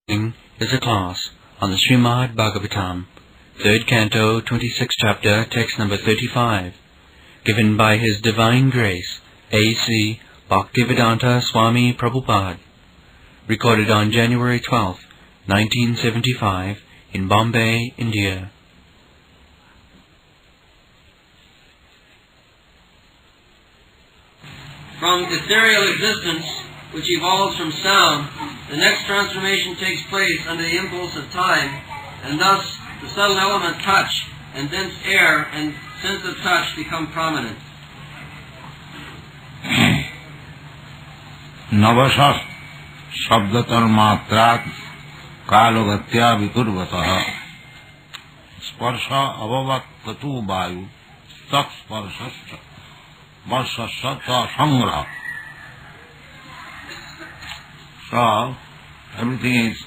Is a class on the Srimad Bhagavatam, 3rd Canto, 26th Chapter, text number 35, given by His Divine Grace, A.C. Bhaktivedanta Swami Prabhupada, recorded on January 12, 1975, in Bombay, India. From ethereal existence, which evolves from sound, the next transformation takes place under the impulse of time, and thus the subtle element touch and thence air and sense of touch become prominent. Navasas shabdatar matrat kalogatya vikurvatah sparsha avavat tatu vayu tat sparsascha varsascha sangraha. So, everything is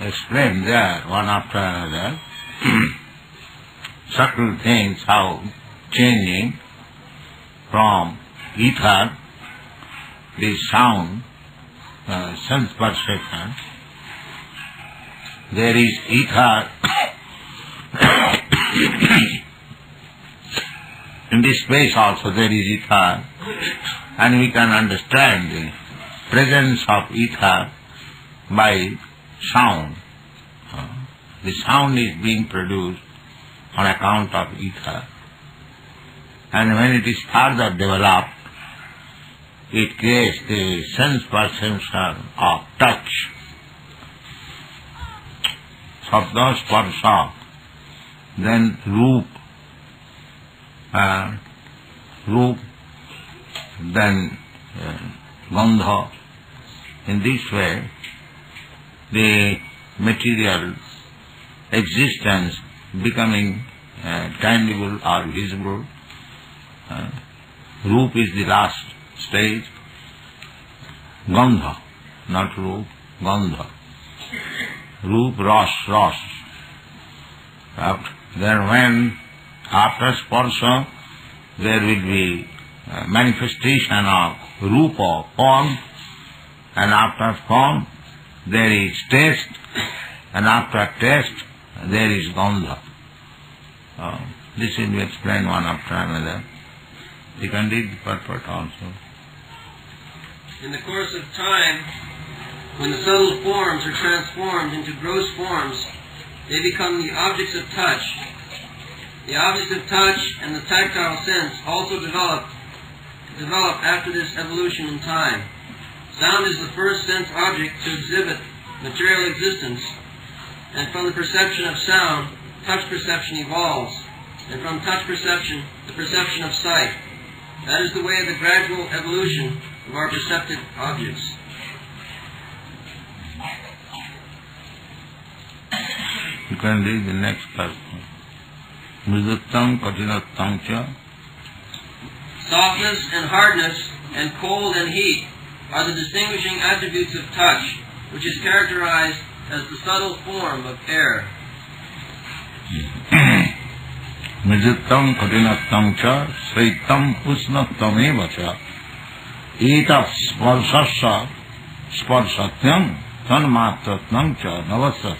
explained there, one after another. Subtle things how changing from ether, the sound, sense perception. There is ether. In this space also there is ether, and we can understand the presence of ether by sound. The sound is being produced on account of ether, and when it is further developed, it creates the sense perception of touch. Sabda sparsha, then roop, then gandha. In this way, the material existence becoming tangible or visible. Roop is the last stage. Gandha, not roop, gandha. Roop, ras. Then when after sparsha, there will be manifestation of rupa, form, and after form there is taste, and after taste there is gandha. This will be explained one after another. You can read the purport also. In the course of time, when the subtle forms are transformed into gross forms, they become the objects of touch. The objects of touch and the tactile sense also develop after this evolution in time. Sound is the first sense object to exhibit material existence, and from the perception of sound, touch perception evolves, and from touch perception, the perception of sight. That is the way of the gradual evolution of our perceptive objects. You can read the next part. Mriduttam katinattam cha. Softness and hardness and cold and heat are the distinguishing attributes of touch, which is characterized as the subtle form of air. Mriduttam katinattam cha saitam usnattam eva cha etat sparsasya sparsatyam tanmatratnam cha navasat.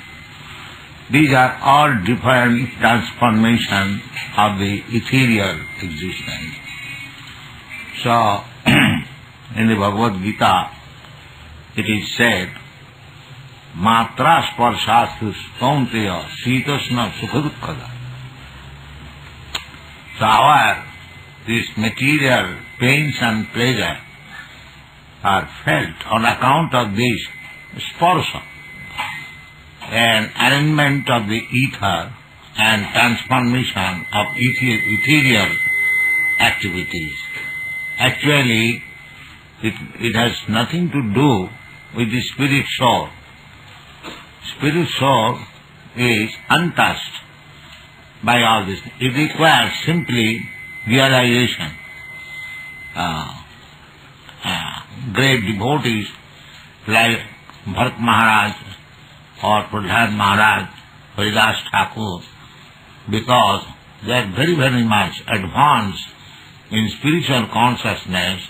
These are all different transformations of the ethereal existence. So, in the Bhagavad Gita, it is said, Matra sparshastu kaunteya sitasna sukhadukkada. So our, these material pains and pleasure are felt on account of this sparsha, an arrangement of the ether and transformation of ethereal activities. Actually, it has nothing to do with the spirit soul. Spirit soul is untouched by all this. It requires simply realization. Great devotees like Bharat Maharaj or Pradhan Maharaj, Haridas Thakur, because they are very, very much advanced in spiritual consciousness,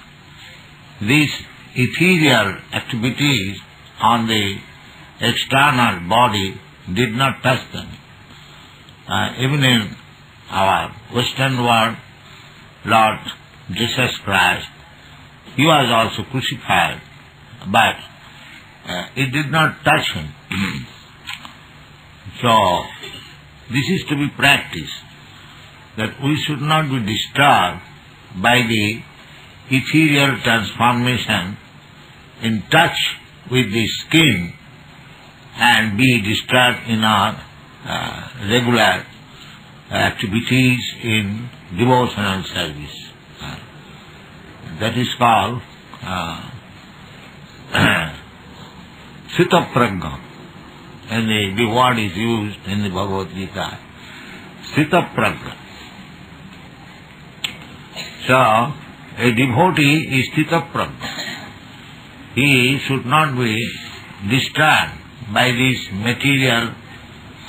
these ethereal activities on the external body did not touch them. Even in our Western world, Lord Jesus Christ, he was also crucified, but it did not touch him. So, this is to be practiced, that we should not be disturbed by the ethereal transformation in touch with the skin and be disturbed in our regular activities in devotional service. That is called Sita-prajna. And the word is used in the Bhagavad Gita. Sita-prajna. So, a devotee is Sita-prajna. He should not be disturbed by this material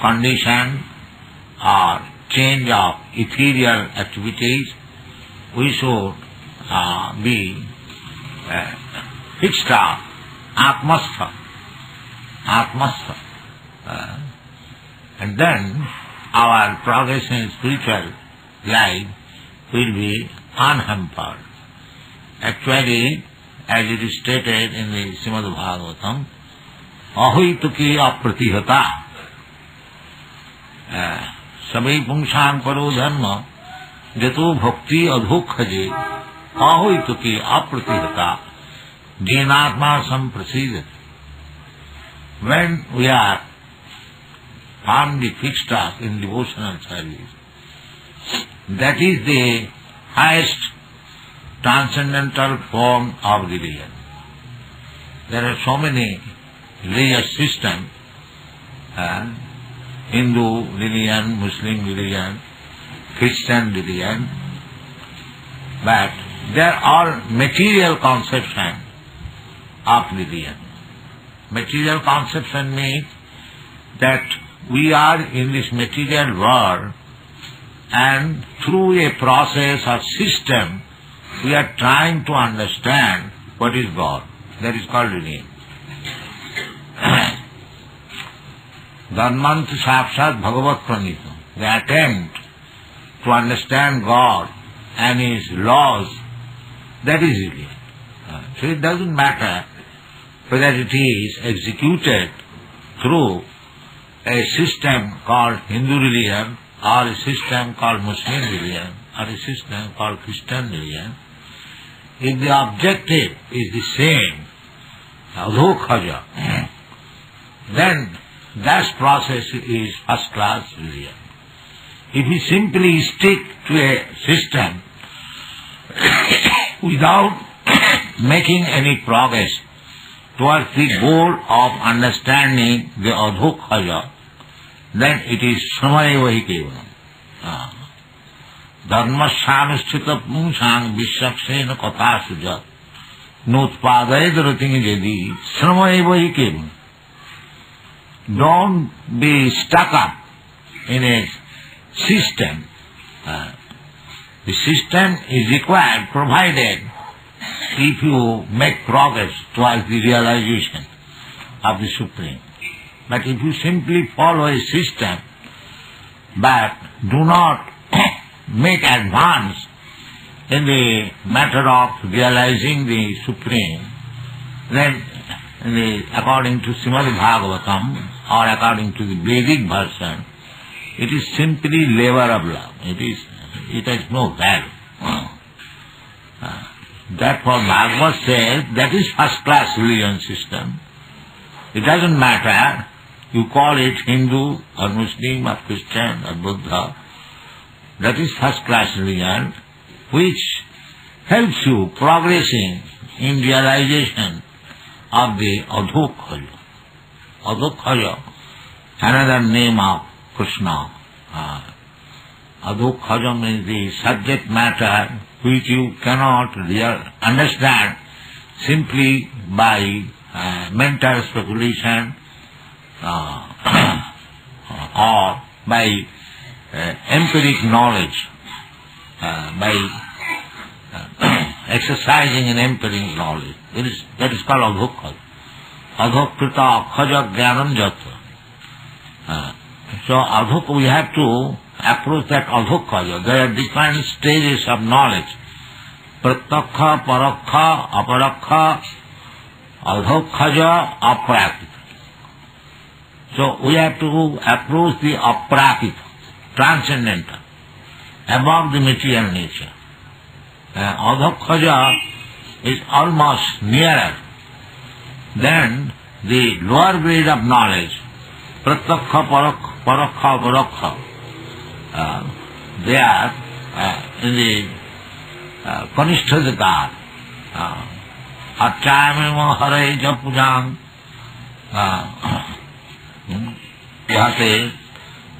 condition or change of ethereal activities. We should be fixed up, atmastha. And then our progress in spiritual life will be unhampered. Actually, as it is stated in the Srimad Bhagavatam, ahoituki apratihata sabai pungshan paro dharma jato bhakti adhokhaje ahoituki apratihata jenatma samprasidati. When we are firmly fixed up in devotional service, that is the highest transcendental form of religion. There are so many religious systems, Hindu religion, Muslim religion, Christian religion, but they are all material conception of religion. Material conception means that we are in this material world and through a process or system we are trying to understand what is God. That is called religion. Dharmant sakshat bhagavat pranita. The attempt to understand God and His laws, that is religion. So it doesn't matter whether it is executed through a system called Hindu religion or a system called Muslim religion or a system called Christian religion. If the objective is the same, adhokhaja, then that process is first class religion. If we simply stick to a system without making any progress towards the goal of understanding the adhokhaja, then it is shramaeva hi kevalam. Dharmasyanusthita pungsang vishaksena katha sujat notpadayad rating jadi shramaeva hi kevalam. Don't be stuck up in a system. The system is required provided if you make progress towards the realization of the Supreme. But if you simply follow a system but do not make advance in the matter of realizing the Supreme, then according to Srimad Bhagavatam or according to the Vedic version, it is simply labor of love. It has no value. Therefore Bhagavad says that is first class religion system. It doesn't matter you call it Hindu or Muslim or Christian or Buddha. That is first class religion which helps you progressing in realization of the adhokhaja. Adhokhaja, another name of Krishna. Adhokhaja means the subject matter which you cannot understand simply by mental speculation or by empiric knowledge, by exercising in empiric knowledge. That is called adhokhaja. adhokrita akhaja jnanam jata. So we have to approach that adhokhaja. There are different stages of knowledge. Pratyakha, parakha, aparakha, adhokhaja, aprakita. So we have to approach the aprakita, transcendental, above the material nature. Adhokhaja is almost nearer than the lower grade of knowledge. Pratyakha, parakha, parakha. They are in the Kanishthadikar. Achayameva hare japujam. यहाँ से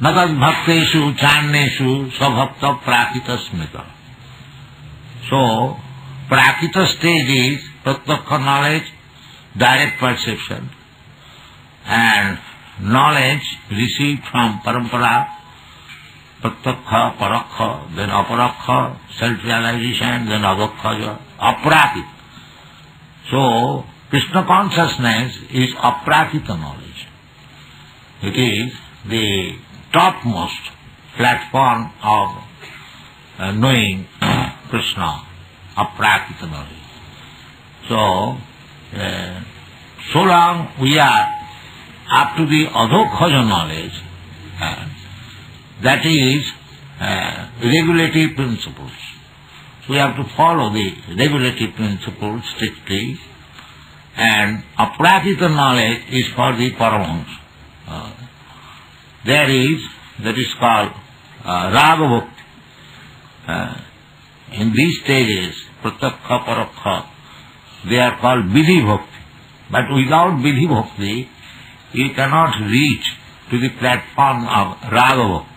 नगद भक्तेषु चान्नेषु स्वभक्त प्राकृत स्मृता. So Prakrit stage is pratyakha knowledge, direct perception, and knowledge received from parampara, pratyakha, parakha, then aparakha, self-realization, then adhokhaja, aprakita. So Krishna consciousness is aprakita knowledge. It is the topmost platform of knowing Krishna, aprakita knowledge. So long we are up to the adhokhaja knowledge, that is regulative principles. We have to follow the regulative principles strictly, and aprakita knowledge is for the Paramahamsa. That is called raga bhakti. In these stages, pratyakha, parakha, they are called vidhi bhakti. But without vidhi bhakti, you cannot reach to the platform of raga bhakti.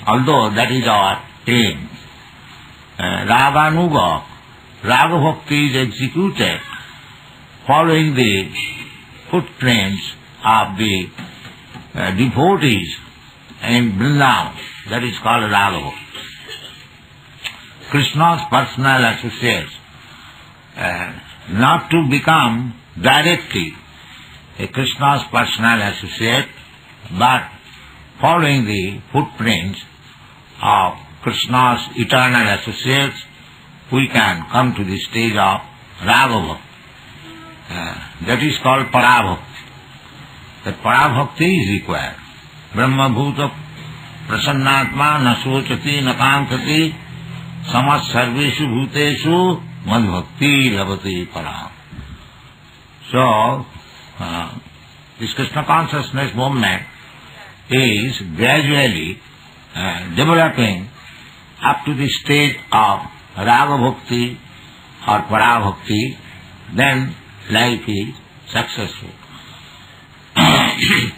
Although that is our aim. Raganuga, raga bhakti is executed following the footprints of the devotees in Vrindavan. That is called raga bhakti. Krishna's personal associates, not to become directly a Krishna's personal associate, but following the footprints of Krishna's eternal associates, we can come to the stage of raga bhakti. That is called parabhakti. That parabhakti is required. Brahma bhuta prasannatma na sochati na kankati samas sarveshu bhuteshu madbhakti lavati param. So, this Krishna consciousness movement is gradually developing up to the stage of raga bhakti or parabhakti, then life is successful.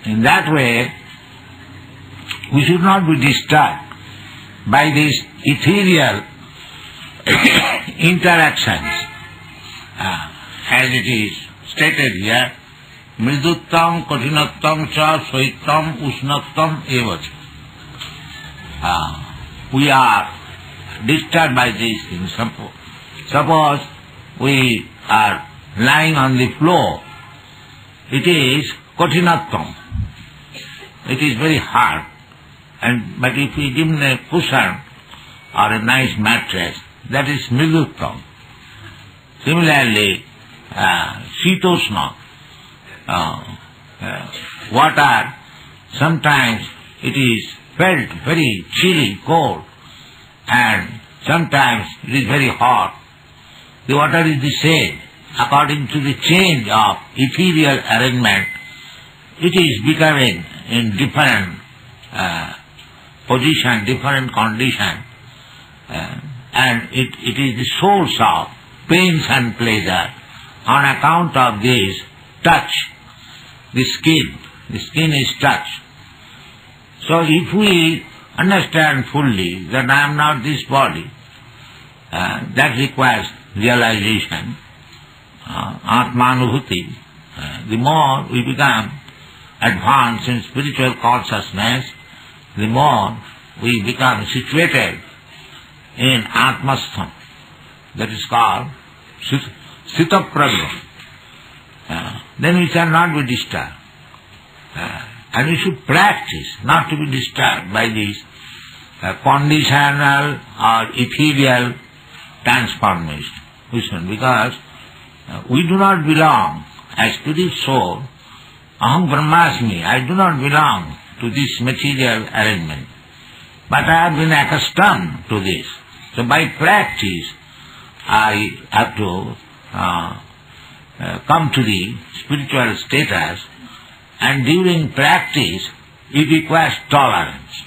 In that way, we should not be disturbed by these ethereal interactions, as it is stated here, mriduttam, katinattam cha, swaitam, usnattam evacha. We are disturbed by these things. Suppose we are lying on the floor, it is katinattam. It is very hard. But if we give a cushion or a nice mattress, that is mriduttam. Similarly, shitosna, water, sometimes it is felt very chilly, cold, and sometimes it is very hot. The water is the same. According to the change of ethereal arrangement, it is becoming in different position, different condition, and it is the source of pains and pleasure on account of this touch, the skin. The skin is touched. So if we understand fully that I am not this body, that requires realization, Atmanubhuti. The more we become advanced in spiritual consciousness, the more we become situated in Atmastham. That is called Sita Prajna. then we shall not be disturbed. And we should practice not to be disturbed by these conditional or ethereal transformation. Because we do not belong as spirit soul. Aham Brahmasmi, I do not belong to this material arrangement. But I have been accustomed to this. So by practice, I have to come to the spiritual status, and during practice, it requires tolerance.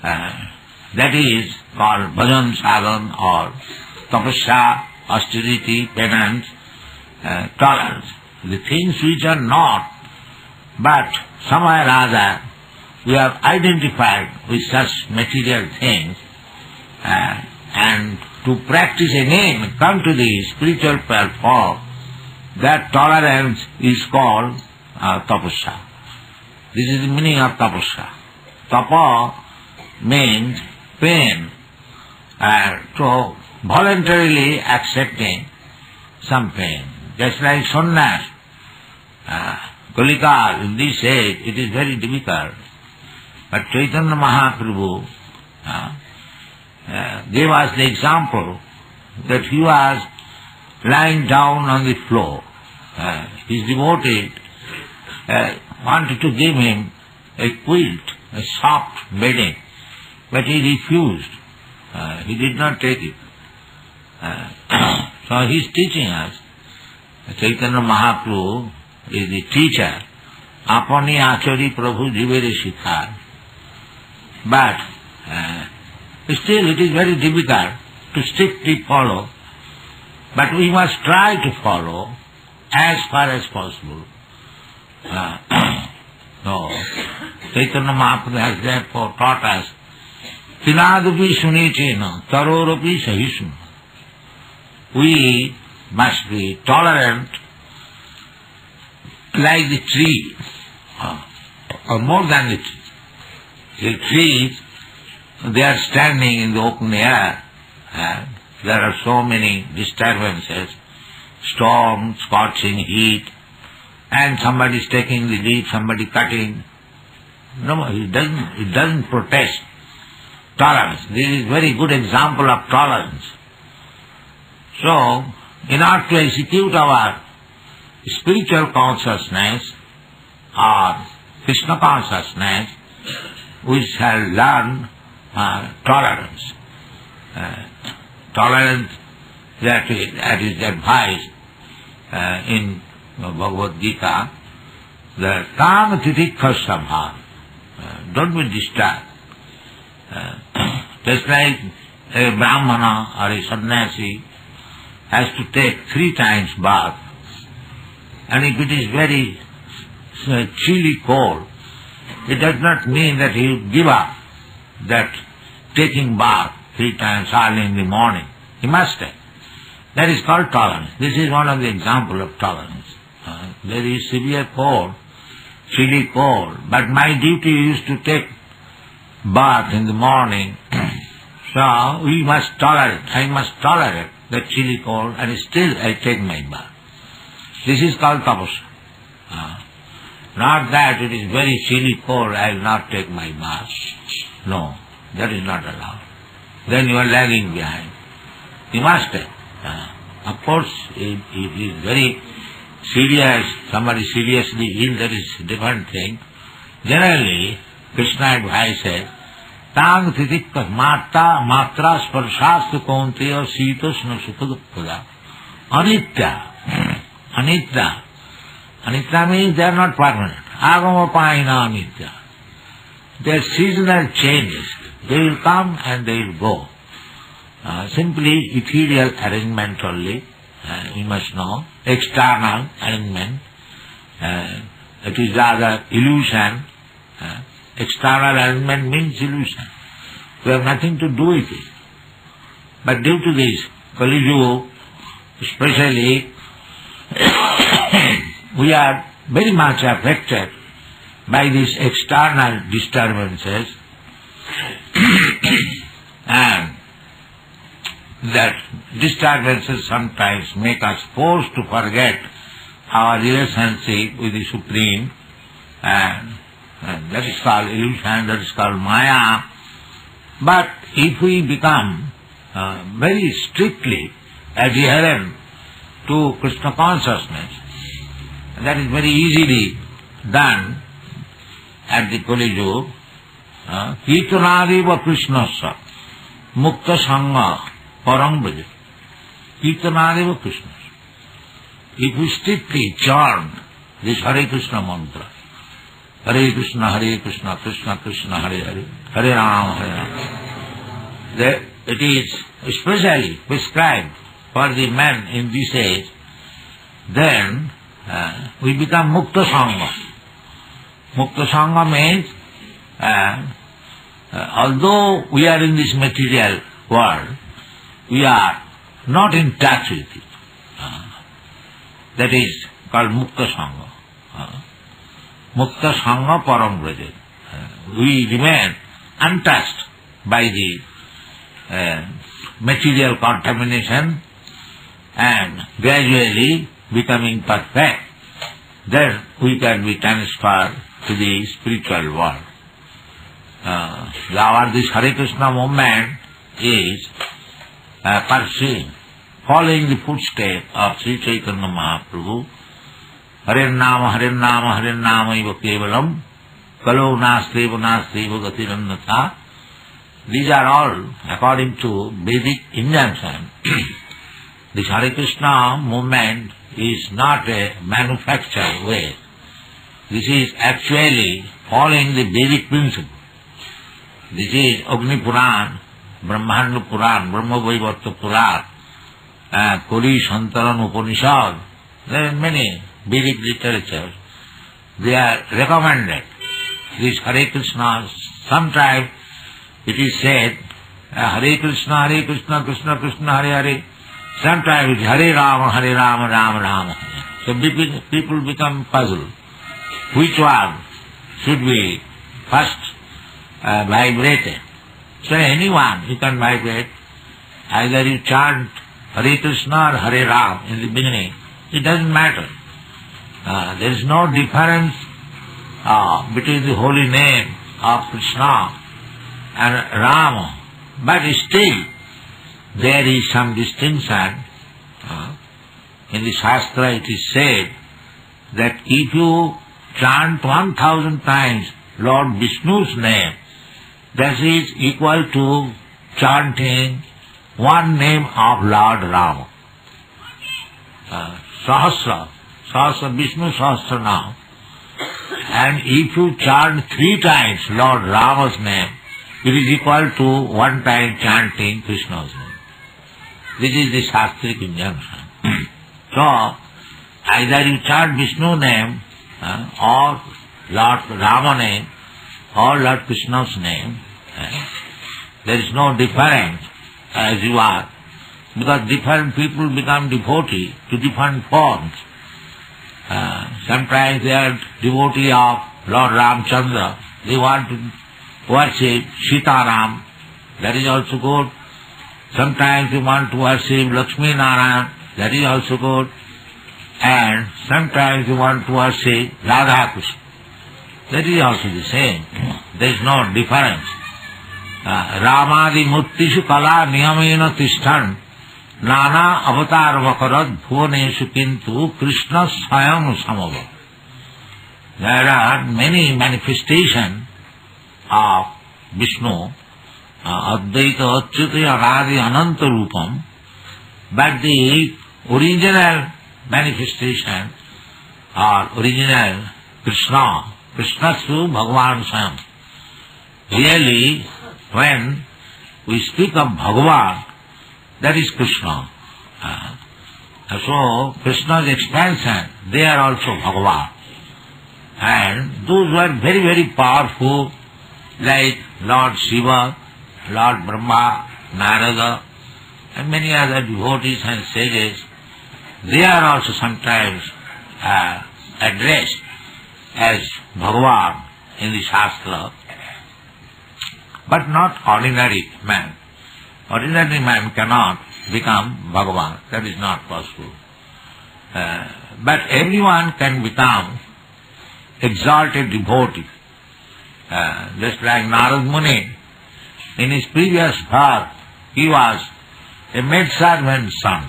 That is called bhajan sadhan or tapasya, austerity, penance, tolerance. The things which are not, but somehow or other we have identified with such material things, and to practice again, come to the spiritual platform, that tolerance is called tapasya. This is the meaning of tapasya. Tapa means pain, so voluntarily accepting some pain. Just like sannyas, Kalika, in this age, it is very difficult. But Chaitanya Mahaprabhu gave us the example that he was lying down on the floor. His devotee wanted to give him a quilt, a soft bedding, but he refused. He did not take it. So he is teaching us. Chaitanya Mahaprabhu is the teacher. Apani achari Prabhu jivere shikhar. But still it is very difficult to strictly follow. But we must try to follow as far as possible. So Chaitanya Mahaprabhu has therefore taught us, Tinadapi sunitena tarorapi sahisuna. We must be tolerant like the tree, or more than the tree. The trees, they are standing in the open air, and there are so many disturbances, storm, scorching heat, and somebody is taking the leaf, somebody cutting. No, it doesn't protest. Tolerance. This is a very good example of tolerance. So, in order to execute our spiritual consciousness or Krishna consciousness, we shall learn tolerance. Tolerance that is advised in Bhagavad Gita, the Kam Titikha Sabha. Don't be disturbed. Just like a Brahmana or a sannyasi has to take 3 times bath, and if it is very chilly cold, it does not mean that he will give up that taking bath 3 times early in the morning. He must take. That is called tolerance. This is one of the examples of tolerance. There is severe cold, chilly cold, but my duty is to take bath in the morning, so we must tolerate. I must tolerate the chilly cold, and still I take my bath. This is called tapasya. Not that it is very chilly cold, I will not take my bath. No, that is not allowed. Then you are lagging behind. You must take. Of course, if it is very serious, somebody seriously ill, that is a different thing. Generally, Krishna advises, Tang titikka matra sparshastha kaunteya sitasna sukha anitya. Anitya. Anitya means they are not permanent. Agama paina anitya. They are seasonal changes. They will come and they will go. Simply ethereal arrangement only, you must know. External arrangement. It is rather illusion. External arrangement means illusion. We have nothing to do with it. But due to this, Kali Yuga, especially, we are very much affected by these external disturbances, and that disturbances sometimes make us forced to forget our relationship with the Supreme, and that is called illusion, that is called Maya. But if we become very strictly adherent to Krishna consciousness, that is very easily done at the Kali Yuga. Kirtanariva Krishnasya Mukta Sangha Parang Braja. Kirtanariva Krishnasya. If we strictly chant this Hare Krishna mantra, Hare Krishna, Krishna Krishna, Hare Hare, Hare Rama, Hare Rama, it is especially prescribed for the men in this age, then we become Mukta Sangha. Mukta Sangha means although we are in this material world, we are not in touch with it. That is called Mukta Sangha. Mukta Sangha Param Braja. We remain untouched by the material contamination and gradually becoming perfect. Then we can be transferred to the spiritual world. This Hare Krishna movement is pursuing, following the footsteps of Sri Chaitanya Mahaprabhu. Hare Nama, Hare Nama, Hare Nama iva kevalam, kalo nasteva nasteva gatirannatha. These are all according to Vedic injunction. This Hare Krishna movement is not a manufactured way. This is actually following the Vedic principle. This is Agni Puran, Brahmanda Puran, Brahma Vaivarta Puran, Koli Shantaran Upanishad. There are many Vedic literatures. They are recommended. This Hare Krishna, sometimes it is said, Hare Krishna, Krishna Krishna, Hare Hare. Sometimes it is Hare Rama, Rama Rama. So people become puzzled. Which one should be first vibrated? So anyone you can vibrate. Either you chant Hare Krishna or Hare Ram in the beginning. It doesn't matter. There is no difference between the holy name of Krishna and Rama. But still there is some distinction. In the Shastra it is said that if you chant 1,000 times Lord Vishnu's name, that is equal to chanting one name of Lord Rama. Sahasra, Vishnu Sahasra now. And if you chant 3 times Lord Rama's name, it is equal to 1 time chanting Krishna's name. This is the Shastric injunction. So, either you chant Vishnu name or Lord Rama name or Lord Krishna's name. There is no difference as you are, because different people become devotee to different forms. Sometimes they are devotee of Lord Ramchandra. They want to worship Sitaram. That is also good. Sometimes they want to worship Lakshmi Narayan. That is also good. And sometimes they want to worship Radha Krishna. That is also the same. There is no difference. Ramadi muttishu kala niyamena tishtan nana avatar vakarad bhuvaneshu kintu Krishna swayam samava. There are many manifestations of Vishnu, Advaita, Achyuta, Anadi, Ananta Rupam, but the original manifestation or original Krishna, Krishnasu Bhagavan Swayam. Really, when we speak of Bhagavan, that is Krishna. So, Krishna's expansion, they are also Bhagavan. And those were very, very powerful, like Lord Shiva, Lord Brahma, Narada, and many other devotees and sages. They are also sometimes addressed as Bhagavan in the Shastra, but not ordinary man. Ordinary man cannot become Bhagavan. That is not possible. But everyone can become exalted devotee. Just like Narad Muni, in his previous birth, he was a maidservant's son,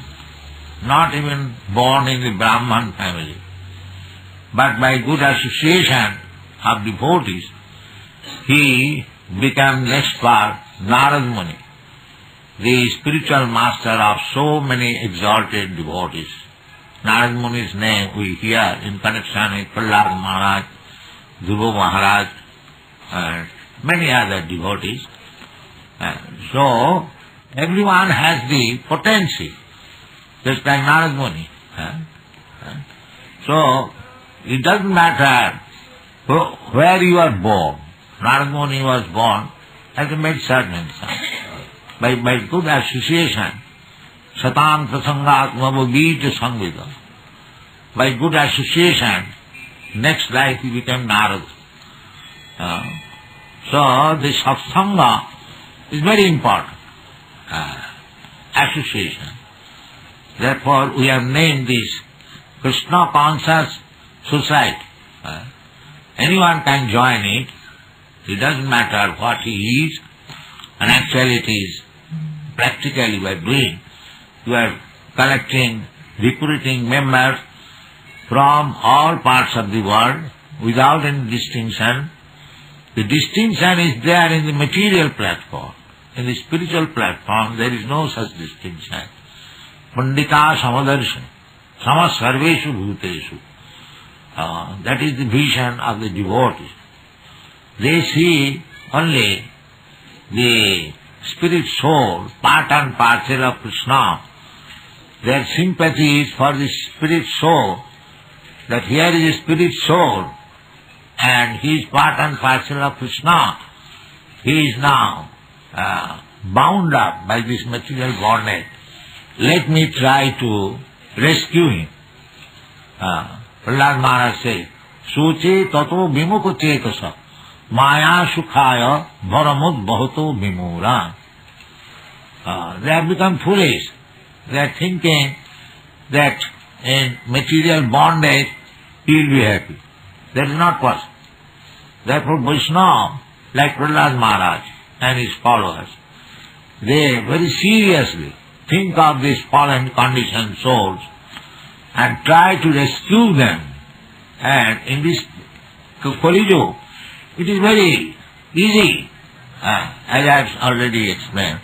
not even born in the Brahman family. But by good association of devotees, he became next part Narad Muni, the spiritual master of so many exalted devotees. Narad Muni's name we hear in connection with Prahlad Maharaj, Juhu Maharaj, and many other devotees. So, everyone has the potency, just like Narad Muni. So, it doesn't matter where you are born. Narad Muni was born as a maidservant son. By good association, Satam Prasangat Mavavita Sangvita. By good association, next life he became Narad. So this satsanga is very important. Association. Therefore we have named this Krishna Conscious Society. Anyone can join it. It doesn't matter what he is, and actually it is practically we are doing. You are collecting, recruiting members from all parts of the world without any distinction. The distinction is there in the material platform. In the spiritual platform there is no such distinction. Pandita Samadarshan, Sama Sarveshu Bhuteshu. That is the vision of the devotees. They see only the spirit soul, part and parcel of Krishna. Their sympathy is for the spirit soul, that here is a spirit soul and he is part and parcel of Krishna. He is now bound up by this material bondage. Let me try to rescue him. Prahlad Maharaj says, Suche tato vimukha chetasa maya sukhaya bharamud bhato vimura. They have become foolish. They are thinking that in material bondage he will be happy. That is not possible. Therefore Vaishnava, like Prahlad Maharaj and his followers, they very seriously think of these fallen conditioned souls and try to rescue them. And in this Kali Yuga, it is very easy, as I have already explained.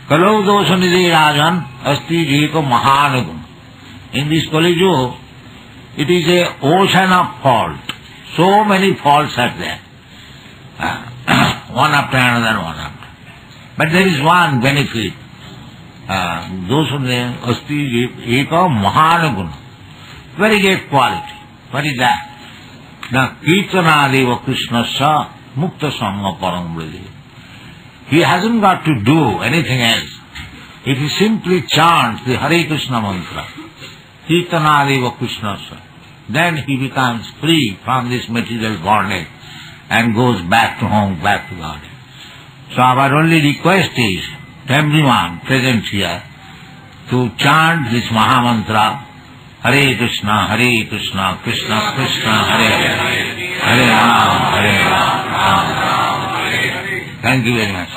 Kalau dosha nidhi rajan asti jiko mahanaguna. In this Kali Yuga, it is a ocean of fault. So many faults are there. One after another, one after. But there is one benefit. Dosha nidhi asti jiko mahanaguna. Very great quality. What is that? Na kirtanadeva krishnasya mukta sangha param vridi. He hasn't got to do anything else. If he simply chants the Hare Krishna mantra, kirtanadeva krishnasya, then he becomes free from this material bondage and goes back to home, back to God. So our only request is to everyone present here to chant this Mahamantra, Hare Krishna, Krishna Krishna, Hare Hare, Hare Ram, Ram Ram. Thank you very much.